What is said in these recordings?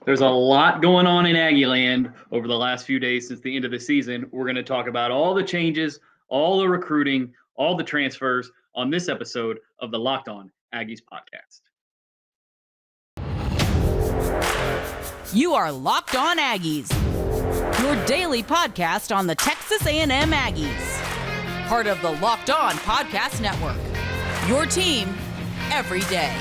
There's a lot going on in Aggie land over the last few days since the end of the season. We're going to talk about all the changes, all the recruiting, all the transfers on this episode of the Locked On Aggies podcast. You are Locked On Aggies, your daily podcast on the Texas A&M Aggies. Part of the Locked On Podcast Network, your team every day.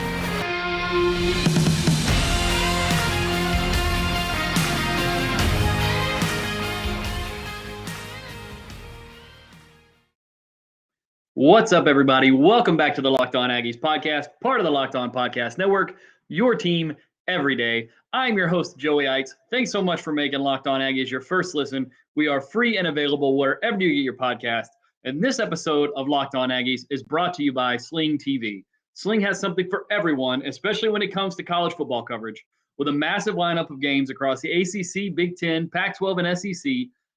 What's up, everybody? Welcome back to the Locked On Aggies podcast, part of the Locked On Podcast Network, your team every day. I'm your host, Joey Ikes. Thanks so much for making Locked On Aggies your first listen. We are free and available wherever you get your podcast. And this episode of Locked On Aggies is brought to you by Sling TV. Sling has something for everyone, especially when it comes to college football coverage. With a massive lineup of games across the ACC, Big Ten, Pac-12, and SEC,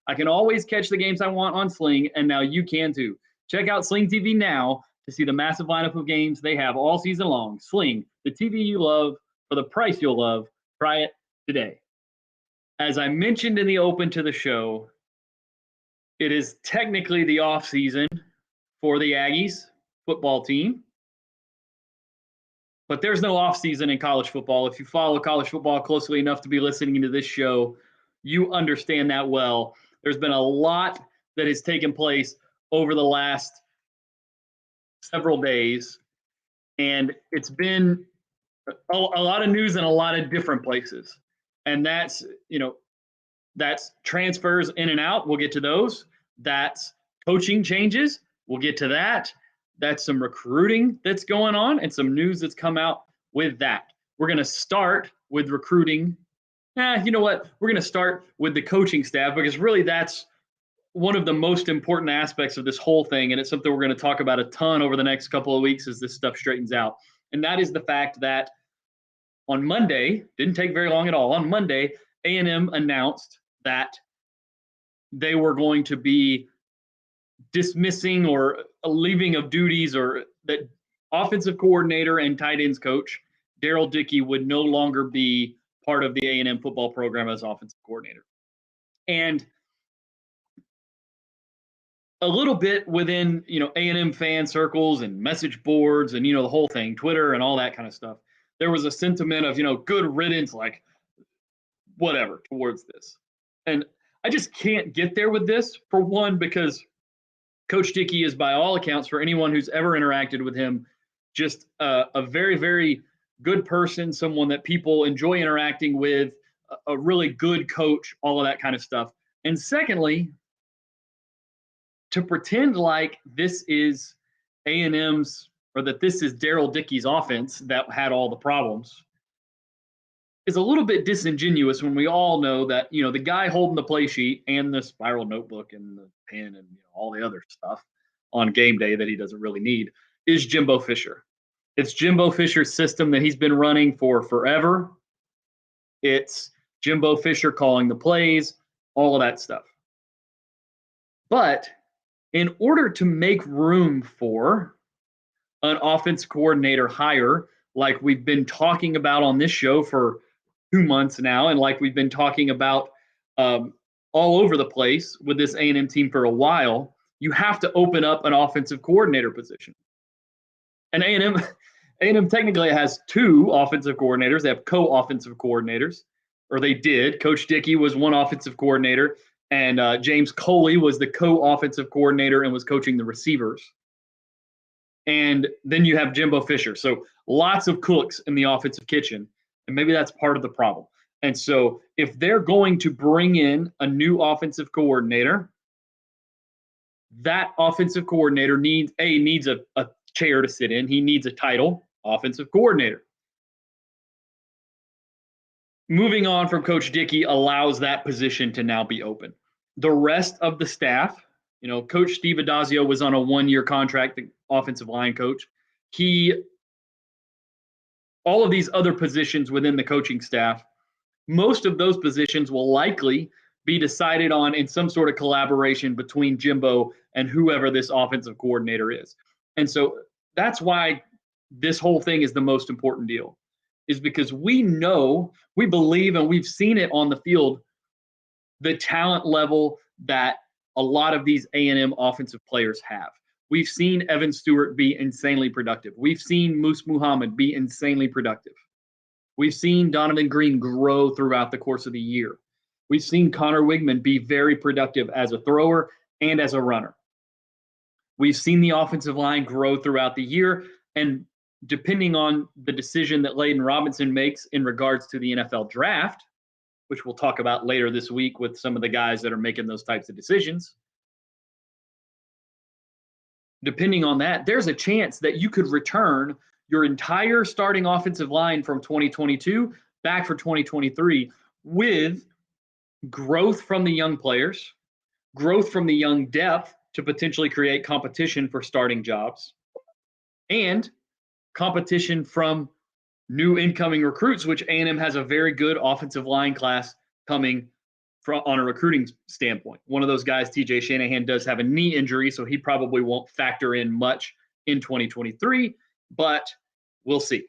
I can always catch the games I want on Sling, and now you can too. Check out Sling TV now to see the massive lineup of games they have all season long. Sling, the TV you love for the price you'll love. Try it today. As I mentioned in the open to the show, it is technically the off season for the Aggies football team. But there's no off season in college football. If you follow college football closely enough to be listening to this show, you understand that well. There's been a lot that has taken place over the last several days, and it's been a lot of news in a lot of different places. And that's transfers in and out. We'll get to those. That's coaching changes. We'll get to that. That's some recruiting that's going on and some news that's come out with that. We're going to start with recruiting. You know what? We're going to start with the coaching staff, because really that's one of the most important aspects of this whole thing, and it's something we're going to talk about a ton over the next couple of weeks as this stuff straightens out. And that is the fact that on Monday, didn't take very long at all, on Monday, A&M announced that they were going to be dismissing or leaving of duties, or that offensive coordinator and tight ends coach Darrell Dickey would no longer be part of the A&M football program as offensive coordinator. And a little bit within, A&M fan circles and message boards and, the whole thing, Twitter and all that kind of stuff, there was a sentiment of, good riddance, like whatever towards this. And I just can't get there with this, for one, because Coach Dickey is, by all accounts, for anyone who's ever interacted with him, just a very, very good person, someone that people enjoy interacting with, a really good coach, all of that kind of stuff. And secondly, to pretend like this is A&M's, or that this is Darrell Dickey's offense that had all the problems, is a little bit disingenuous when we all know that, the guy holding the play sheet and the spiral notebook and the pen and all the other stuff on game day that he doesn't really need is Jimbo Fisher. It's Jimbo Fisher's system that he's been running for forever. It's Jimbo Fisher calling the plays, all of that stuff. But in order to make room for an offense coordinator hire, like we've been talking about on this show for 2 months now, and like we've been talking about all over the place with this A&M team for a while, you have to open up an offensive coordinator position. And A&M technically has 2 offensive coordinators. They have co-offensive coordinators, or they did. Coach Dickey was one offensive coordinator, and James Coley was the co-offensive coordinator and was coaching the receivers. And then you have Jimbo Fisher. So lots of cooks in the offensive kitchen, and maybe that's part of the problem. And so if they're going to bring in a new offensive coordinator, that offensive coordinator needs a chair to sit in. He needs a title, offensive coordinator. Moving on from Coach Dickey allows that position to now be open. The rest of the staff, Coach Steve Adazio was on a 1-year contract, the offensive line coach. All of these other positions within the coaching staff, most of those positions will likely be decided on in some sort of collaboration between Jimbo and whoever this offensive coordinator is. And so that's why this whole thing is the most important deal. is because we believe, and we've seen it on the field, the talent level that a lot of these A&M offensive players have. We've seen Evan Stewart be insanely productive. We've seen Moose Muhammad be insanely productive. We've seen Donovan Green grow throughout the course of the year. We've seen Connor Wigman be very productive as a thrower and as a runner. We've seen the offensive line grow throughout the year, and depending on the decision that Layden Robinson makes in regards to the NFL draft, which we'll talk about later this week with some of the guys that are making those types of decisions, depending on that, there's a chance that you could return your entire starting offensive line from 2022 back for 2023 with growth from the young players, growth from the young depth to potentially create competition for starting jobs, and competition from new incoming recruits, which A&M has a very good offensive line class coming from on a recruiting standpoint. One of those guys, TJ Shanahan, does have a knee injury, so he probably won't factor in much in 2023, but we'll see.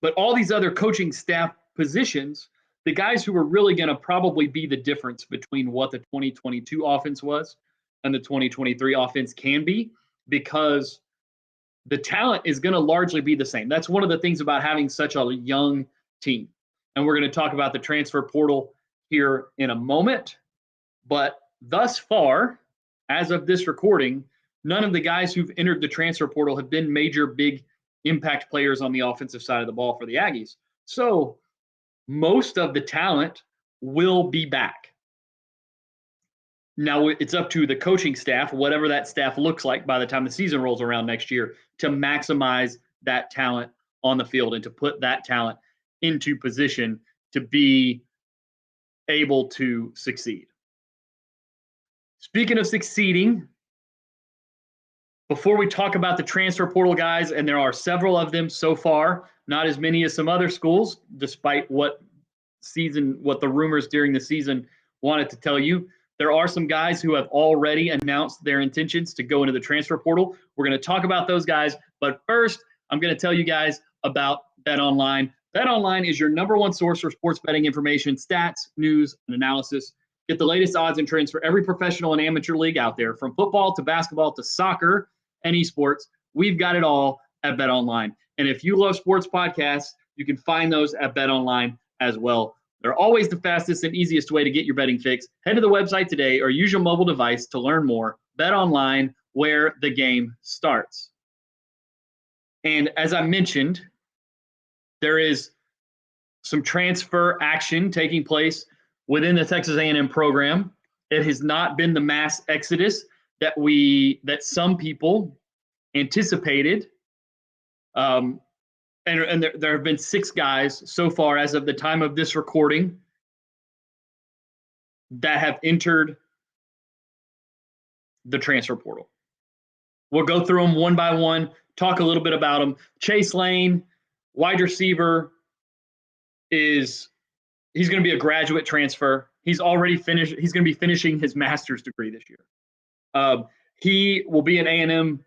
But all these other coaching staff positions, the guys who are really going to probably be the difference between what the 2022 offense was and the 2023 offense can be, because the talent is going to largely be the same. That's one of the things about having such a young team. And we're going to talk about the transfer portal here in a moment. But thus far, as of this recording, none of the guys who've entered the transfer portal have been major, big impact players on the offensive side of the ball for the Aggies. So most of the talent will be back. Now it's up to the coaching staff, whatever that staff looks like by the time the season rolls around next year, to maximize that talent on the field and to put that talent into position to be able to succeed. Speaking of succeeding, before we talk about the transfer portal guys, and there are several of them so far, not as many as some other schools, despite what the rumors during the season wanted to tell you, there are some guys who have already announced their intentions to go into the transfer portal. We're going to talk about those guys, but first, I'm going to tell you guys about BetOnline. BetOnline is your number one source for sports betting information, stats, news, and analysis. Get the latest odds and trends for every professional and amateur league out there, from football to basketball to soccer and esports. We've got it all at BetOnline. And if you love sports podcasts, you can find those at BetOnline as well. They're always the fastest and easiest way to get your betting fix. Head to the website today or use your mobile device to learn more. BetOnline, where the game starts. And as I mentioned, there is some transfer action taking place within the Texas A&M program. It has not been the mass exodus that some people anticipated. And there have been 6 guys so far as of the time of this recording that have entered the transfer portal. We'll go through them one by one, talk a little bit about them. Chase Lane, wide receiver, he's going to be a graduate transfer. He's already finished. He's going to be finishing his master's degree this year. He will be an A&M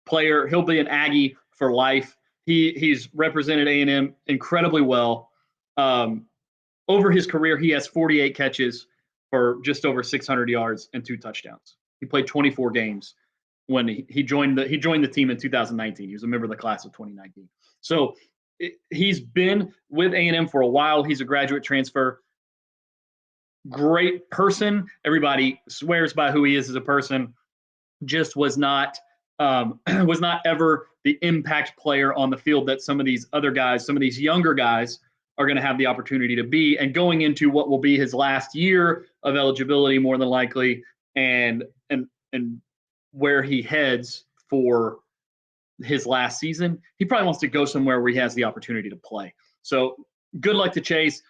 player. He'll be an Aggie for life. He's represented A&M incredibly well. Over his career, he has 48 catches for just over 600 yards and 2 touchdowns. He played 24 games when he joined the team in 2019. He was a member of the class of 2019. So he's been with A&M for a while. He's a graduate transfer. Great person. Everybody swears by who he is as a person. Just was not ever the impact player on the field that some of these other guys, some of these younger guys, are going to have the opportunity to be. And going into what will be his last year of eligibility, more than likely, and where he heads for his last season, he probably wants to go somewhere where he has the opportunity to play. So good luck to Chase.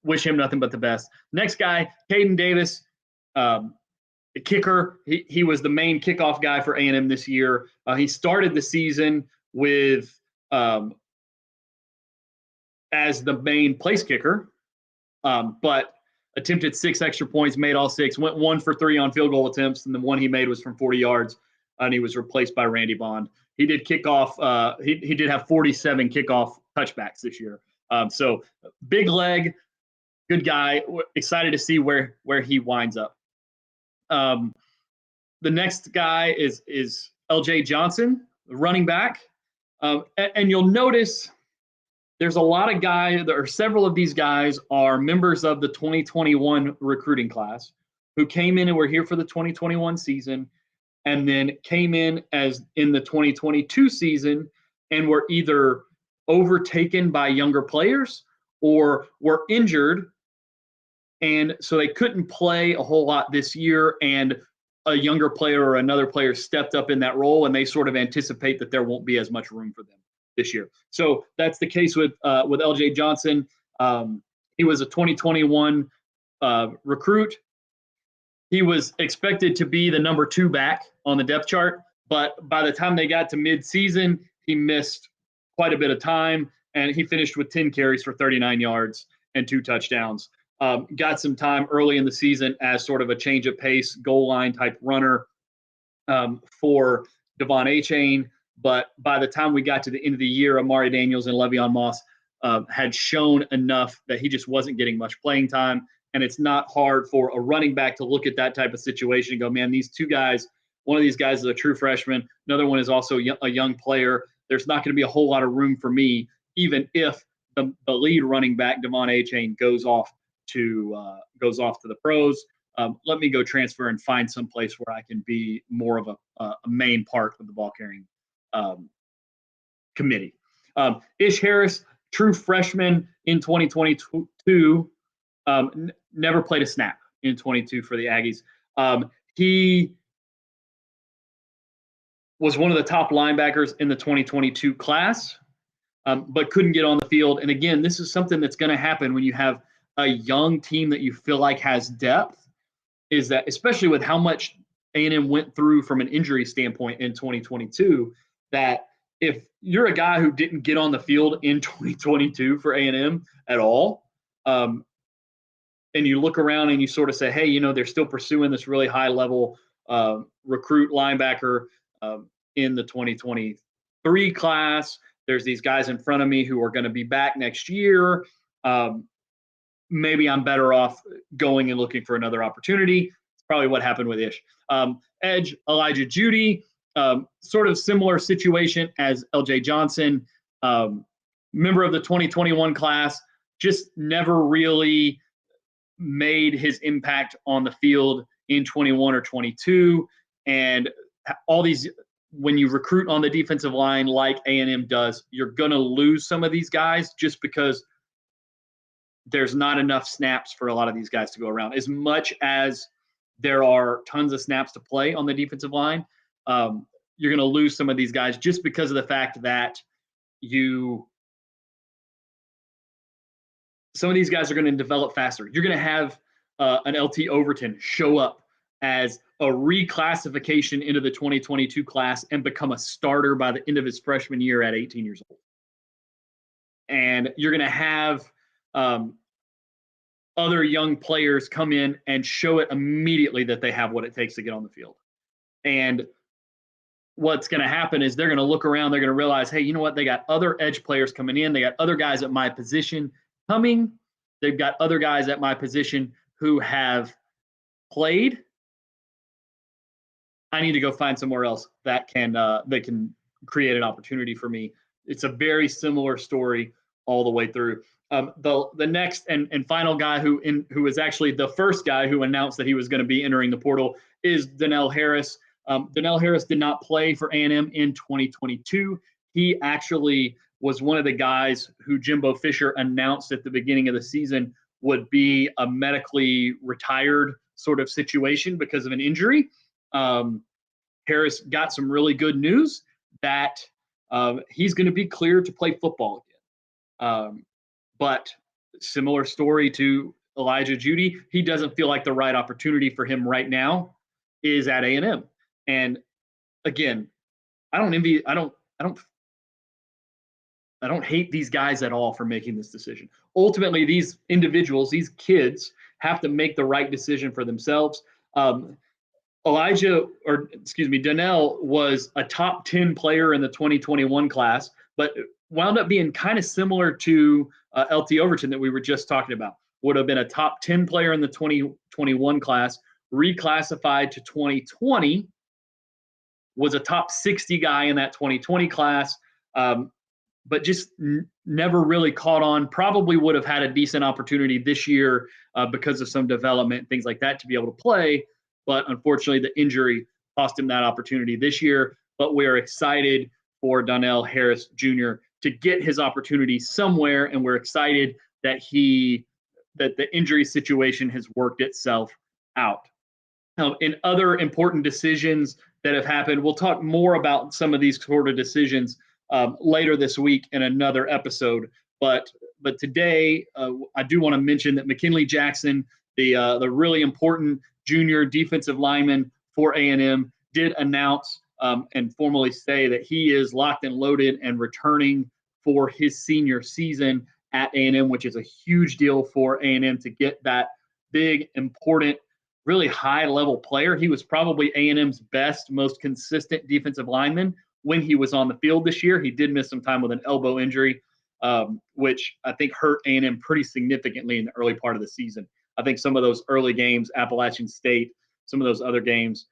Wish him nothing but the best. Next guy, Caden Davis, the kicker. He was the main kickoff guy for A&M this year. He started the season with as the main place kicker, but attempted 6 extra points, made all 6, went 1 for 3 on field goal attempts, and the one he made was from 40 yards, and he was replaced by Randy Bond. he did kickoff. He did have 47 kickoff touchbacks this year. So big leg, good guy. Excited to see where he winds up. The next guy is LJ Johnson, running back. And you'll notice there's a lot of guys, or several of these guys are members of the 2021 recruiting class who came in and were here for the 2021 season and then came in as in the 2022 season and were either overtaken by younger players or were injured. And so they couldn't play a whole lot this year, and a younger player or another player stepped up in that role, and they sort of anticipate that there won't be as much room for them this year. So that's the case with LJ Johnson. He was a 2021 recruit. He was expected to be the number 2 back on the depth chart, but by the time they got to mid-season, he missed quite a bit of time, and he finished with 10 carries for 39 yards and 2 touchdowns. Got some time early in the season as sort of a change of pace, goal line type runner for Devon Achane. But by the time we got to the end of the year, Amari Daniels and Le'Veon Moss had shown enough that he just wasn't getting much playing time. And it's not hard for a running back to look at that type of situation and go, man, these two guys, one of these guys is a true freshman. Another one is also a young player. There's not going to be a whole lot of room for me, even if the lead running back, Devon Achane, goes off to the pros. Let me go transfer and find some place where I can be more of a main part of the ball carrying committee. Ish Harris, true freshman in 2022, never played a snap in 22 for the Aggies. He was one of the top linebackers in the 2022 class, but couldn't get on the field. And again, this is something that's going to happen when you have a young team that you feel like has depth, is that especially with how much A&M went through from an injury standpoint in 2022, that if you're a guy who didn't get on the field in 2022 for A&M at all, and you look around and you sort of say, hey, you know, they're still pursuing this really high level recruit linebacker in the 2023 class. There's these guys in front of me who are going to be back next year. Maybe I'm better off going and looking for another opportunity. It's probably what happened with Ish. Edge, Elijah Judy, sort of similar situation as LJ Johnson, member of the 2021 class, just never really made his impact on the field in 21 or 22. And all these, when you recruit on the defensive line like A&M does, you're going to lose some of these guys just because there's not enough snaps for a lot of these guys to go around. As much as there are tons of snaps to play on the defensive line, you're going to lose some of these guys just because of the fact that some of these guys are going to develop faster. You're going to have an LT Overton show up as a reclassification into the 2022 class and become a starter by the end of his freshman year at 18 years old. And you're going to have other young players come in and show it immediately that they have what it takes to get on the field. And what's going to happen is they're going to look around, they're going to realize, hey, you know what? They got other edge players coming in. They got other guys at my position coming. They've got other guys at my position who have played. I need to go find somewhere else that can create an opportunity for me. It's a very similar story all the way through. The next and final guy who is actually the first guy who announced that he was going to be entering the portal is Donnell Harris. Donnell Harris did not play for A&M in 2022. He actually was one of the guys who Jimbo Fisher announced at the beginning of the season would be a medically retired sort of situation because of an injury. Harris got some really good news that he's going to be cleared to play football again. But similar story to Elijah Judy, he doesn't feel like the right opportunity for him right now is at A&M. And again, I don't hate these guys at all for making this decision. Ultimately, these individuals, these kids, have to make the right decision for themselves. Donnell was a top 10 player in the 2021 class, but wound up being kind of similar to LT Overton that we were just talking about. Would have been a top 10 player in the 2021 class, reclassified to 2020, was a top 60 guy in that 2020 class, but just never really caught on. Probably would have had a decent opportunity this year because of some development, things like that, to be able to play. But unfortunately, the injury cost him that opportunity this year. But we're excited for Donnell Harris Jr. to get his opportunity somewhere, and we're excited that the injury situation has worked itself out. Now, in other important decisions that have happened, we'll talk more about some of these sort of decisions later this week in another episode. But today, I do want to mention that McKinley Jackson, the really important junior defensive lineman for A&M, did announce and formally say that he is locked and loaded and returning for his senior season at A&M, which is a huge deal for A&M to get that big, important, really high-level player. He was probably A&M's best, most consistent defensive lineman when he was on the field this year. He did miss some time with an elbow injury, which I think hurt A&M pretty significantly in the early part of the season. I think some of those early games, Appalachian State, some of those other games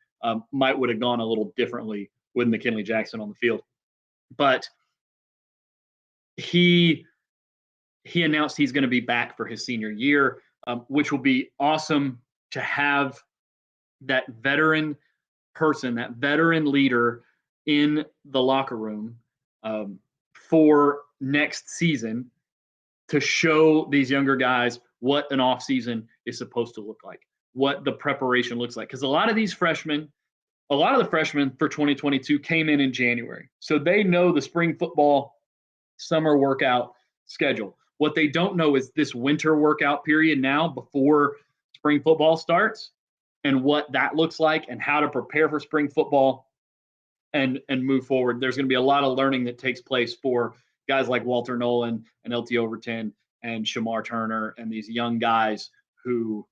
would have gone a little differently with McKinley Jackson on the field. But he announced he's going to be back for his senior year, which will be awesome to have that veteran person, that veteran leader in the locker room for next season to show these younger guys what an offseason is supposed to look like, what the preparation looks like. Because a lot of the freshmen for 2022 came in January. So they know the spring football, summer workout schedule. What they don't know is this winter workout period now before spring football starts, and what that looks like and how to prepare for spring football and move forward. There's going to be a lot of learning that takes place for guys like Walter Nolan and LT Overton and Shamar Turner and these young guys who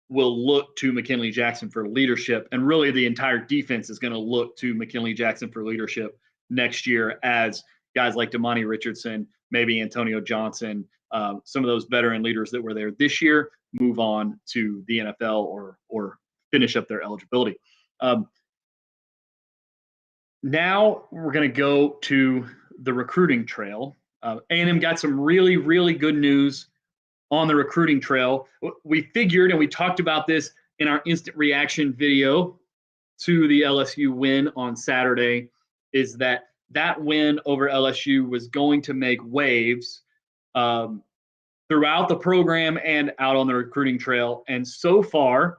will look to McKinley Jackson for leadership. And really the entire defense is going to look to McKinley Jackson for leadership next year as guys like Damani Richardson, maybe Antonio Johnson, some of those veteran leaders that were there this year move on to the NFL or finish up their eligibility. Now we're going to go to the recruiting trail. A&M got some really, really good news on the recruiting trail. We figured, and we talked about this in our instant reaction video to the LSU win on Saturday, is that win over LSU was going to make waves throughout the program and out on the recruiting trail. And so far,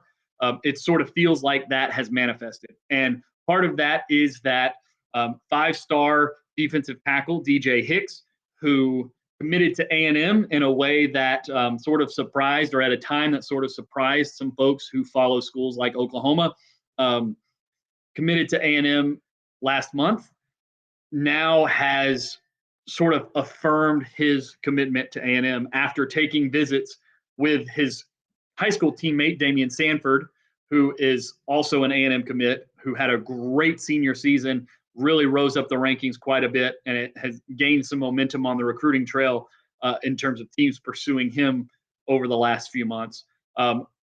it sort of feels like that has manifested. And part of that is that 5-star defensive tackle DJ Hicks, who committed to A&M in a way that sort of surprised, or at a time that sort of surprised some folks who follow schools like Oklahoma, committed to A&M last month, now has sort of affirmed his commitment to A&M after taking visits with his high school teammate, Daymion Sanford, who is also an A&M commit, who had a great senior season, really rose up the rankings quite a bit, and it has gained some momentum on the recruiting trail in terms of teams pursuing him over the last few months.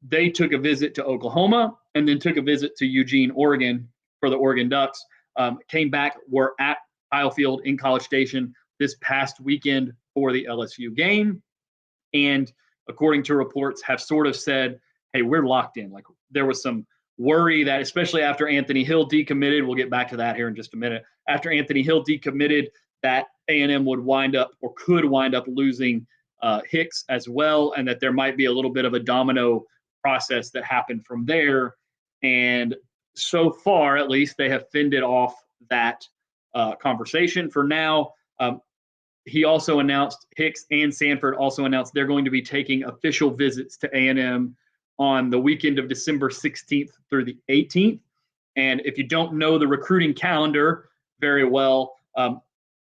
They took a visit to Oklahoma and then took a visit to Eugene, Oregon for the Oregon Ducks, came back, were at Kyle Field in College Station this past weekend for the LSU game, and according to reports have sort of said, hey, we're locked in. Like, there was some worry that, especially after Anthony Hill decommitted, we'll get back to that here in just a minute, after Anthony Hill decommitted, that A&M would wind up or could wind up losing Hicks as well, and that there might be a little bit of a domino process that happened from there. And so far, at least, they have fended off that conversation for now. He also announced, Hicks and Sanford also announced, they're going to be taking official visits to A&M on the weekend of December 16th through the 18th. And if you don't know the recruiting calendar very well,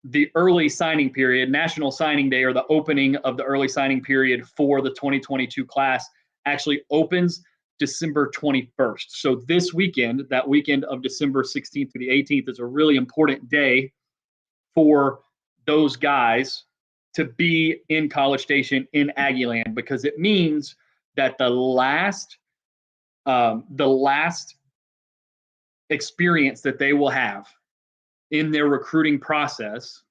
the early signing period, National Signing Day, or the opening of the early signing period for the 2022 class, actually opens December 21st. So this weekend, that weekend of December 16th to the 18th, is a really important day for those guys to be in College Station in Aggieland, because it means that the last experience that they will have in their recruiting process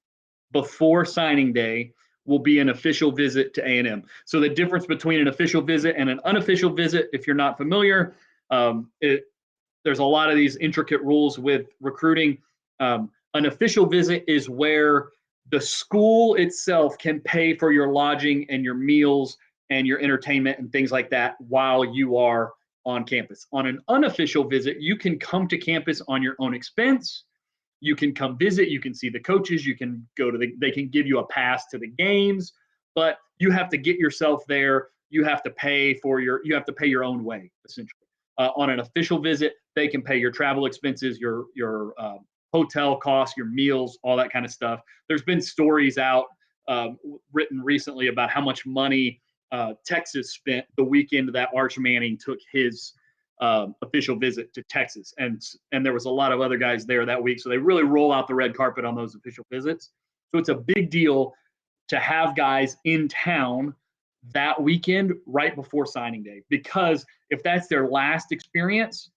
before signing day will be an official visit to A&M. So the difference between an official visit and an unofficial visit, if you're not familiar, there's a lot of these intricate rules with recruiting. An official visit is where the school itself can pay for your lodging and your meals and your entertainment and things like that while you are on campus. On an unofficial visit, you can come to campus on your own expense. You can come visit, you can see the coaches, you can go to they can give you a pass to the games, but you have to get yourself there. You have to pay your own way, essentially. On an official visit, they can pay your travel expenses, your hotel costs, your meals, all that kind of stuff. There's been stories out written recently about how much money Texas spent the weekend that Arch Manning took his official visit to Texas. And there was a lot of other guys there that week. So they really roll out the red carpet on those official visits. So it's a big deal to have guys in town that weekend right before signing day, because if that's their last experience,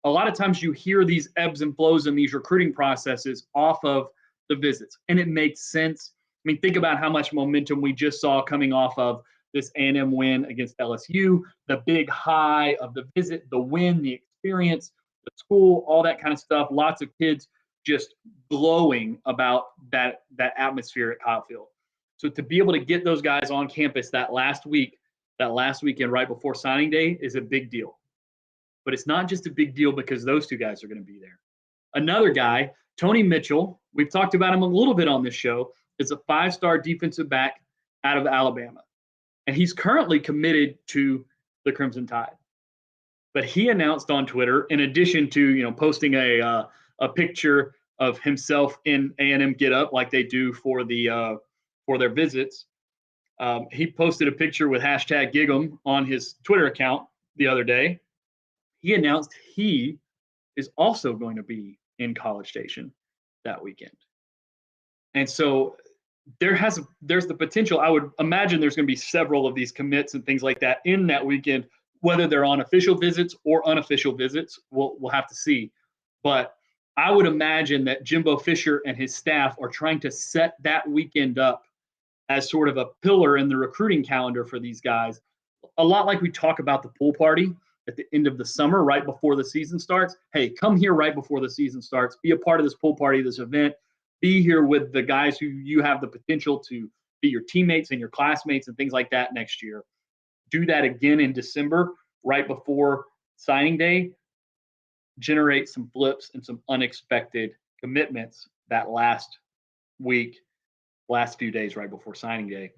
a lot of times you hear these ebbs and flows in these recruiting processes off of the visits, and it makes sense. I mean, think about how much momentum we just saw coming off of this A&M win against LSU, the big high of the visit, the win, the experience, the school, all that kind of stuff. Lots of kids just glowing about that atmosphere at Kyle Field. So to be able to get those guys on campus that last weekend right before signing day is a big deal. But it's not just a big deal because those two guys are going to be there. Another guy, Tony Mitchell, we've talked about him a little bit on this show, is a 5-star defensive back out of Alabama. And he's currently committed to the Crimson Tide. But he announced on Twitter, in addition to posting a picture of himself in A&M getup like they do for their visits, he posted a picture with #GigEm on his Twitter account the other day. He announced he is also going to be in College Station that weekend. And so there's the potential. I would imagine there's going to be several of these commits and things like that in that weekend, whether they're on official visits or unofficial visits. We'll have to see. But I would imagine that Jimbo Fisher and his staff are trying to set that weekend up as sort of a pillar in the recruiting calendar for these guys. A lot like we talk about the pool party at the end of the summer, right before the season starts. Hey, come here right before the season starts. Be a part of this pool party, this event. Be here with the guys who you have the potential to be your teammates and your classmates and things like that next year. Do that again in December, right before signing day. Generate some flips and some unexpected commitments that last few days right before signing day.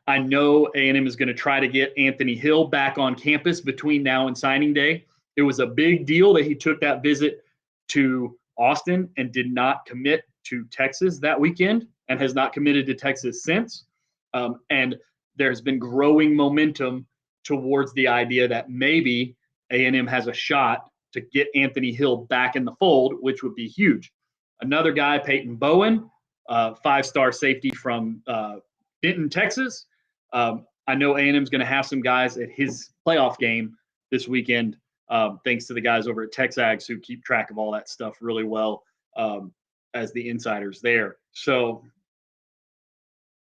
I know A&M is going to try to get Anthony Hill back on campus between now and signing day. It was a big deal that he took that visit to Austin and did not commit to Texas that weekend and has not committed to Texas since. And there's been growing momentum towards the idea that maybe A&M has a shot to get Anthony Hill back in the fold, which would be huge. Another guy, Peyton Bowen, 5-star safety from Denton, Texas. I know A&M is going to have some guys at his playoff game this weekend, thanks to the guys over at TexAgs who keep track of all that stuff really well as the insiders there. So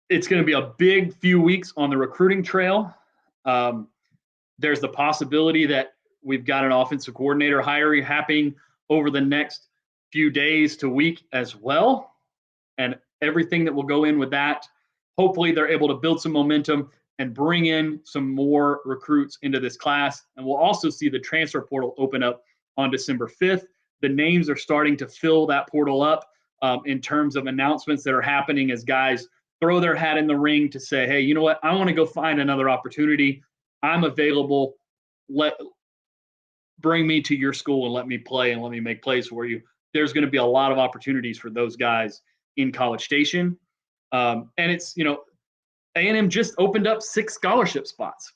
it's going to be a big few weeks on the recruiting trail. There's the possibility that we've got an offensive coordinator hiring happening over the next few days to week as well, and everything that will go in with that. Hopefully they're able to build some momentum and bring in some more recruits into this class. And we'll also see the transfer portal open up on December 5th. The names are starting to fill that portal up in terms of announcements that are happening as guys throw their hat in the ring to say, hey, you know what? I want to go find another opportunity. I'm available. Bring me to your school and let me play and let me make plays for you. There's going to be a lot of opportunities for those guys in College Station. And it's, A&M just opened up 6 scholarship spots.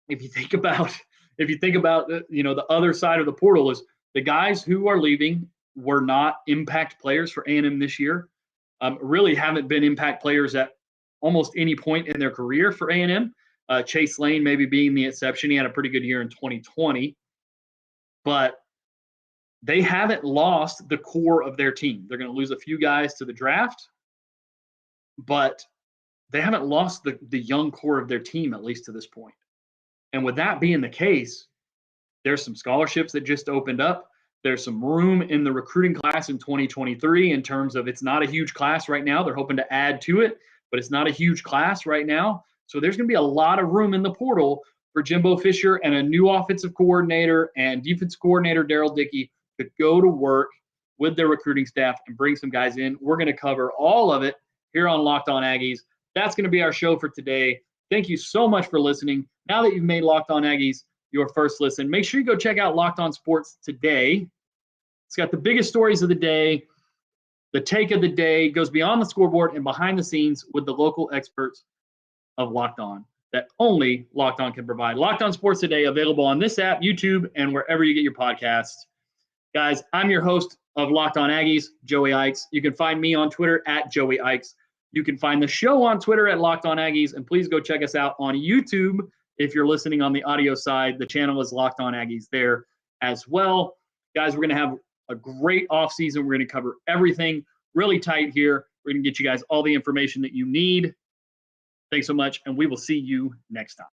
If you think about if you think about the other side of the portal is the guys who are leaving were not impact players for A&M this year. Really haven't been impact players at almost any point in their career for A&M. Chase Lane maybe being the exception. He had a pretty good year in 2020, but they haven't lost the core of their team. They're going to lose a few guys to the draft, but they haven't lost the young core of their team, at least to this point. And with that being the case, there's some scholarships that just opened up. There's some room in the recruiting class in 2023 in terms of it's not a huge class right now. They're hoping to add to it, but it's not a huge class right now. So there's going to be a lot of room in the portal for Jimbo Fisher and a new offensive coordinator and defensive coordinator, Darrell Dickey, to go to work with their recruiting staff and bring some guys in. We're going to cover all of it here on Locked On Aggies. That's going to be our show for today. Thank you so much for listening. Now that you've made Locked On Aggies your first listen, make sure you go check out Locked On Sports today. It's got the biggest stories of the day, the take of the day, goes beyond the scoreboard and behind the scenes with the local experts of Locked On that only Locked On can provide. Locked On Sports Today, available on this app, YouTube, and wherever you get your podcasts. Guys, I'm your host of Locked On Aggies, Joey Ikes. You can find me on Twitter at Joey Ikes. You can find the show on Twitter at Locked On Aggies, and please go check us out on YouTube. If you're listening on the audio side, the channel is Locked On Aggies there as well. Guys, we're going to have a great offseason. We're going to cover everything really tight here. We're going to get you guys all the information that you need. Thanks so much, and we will see you next time.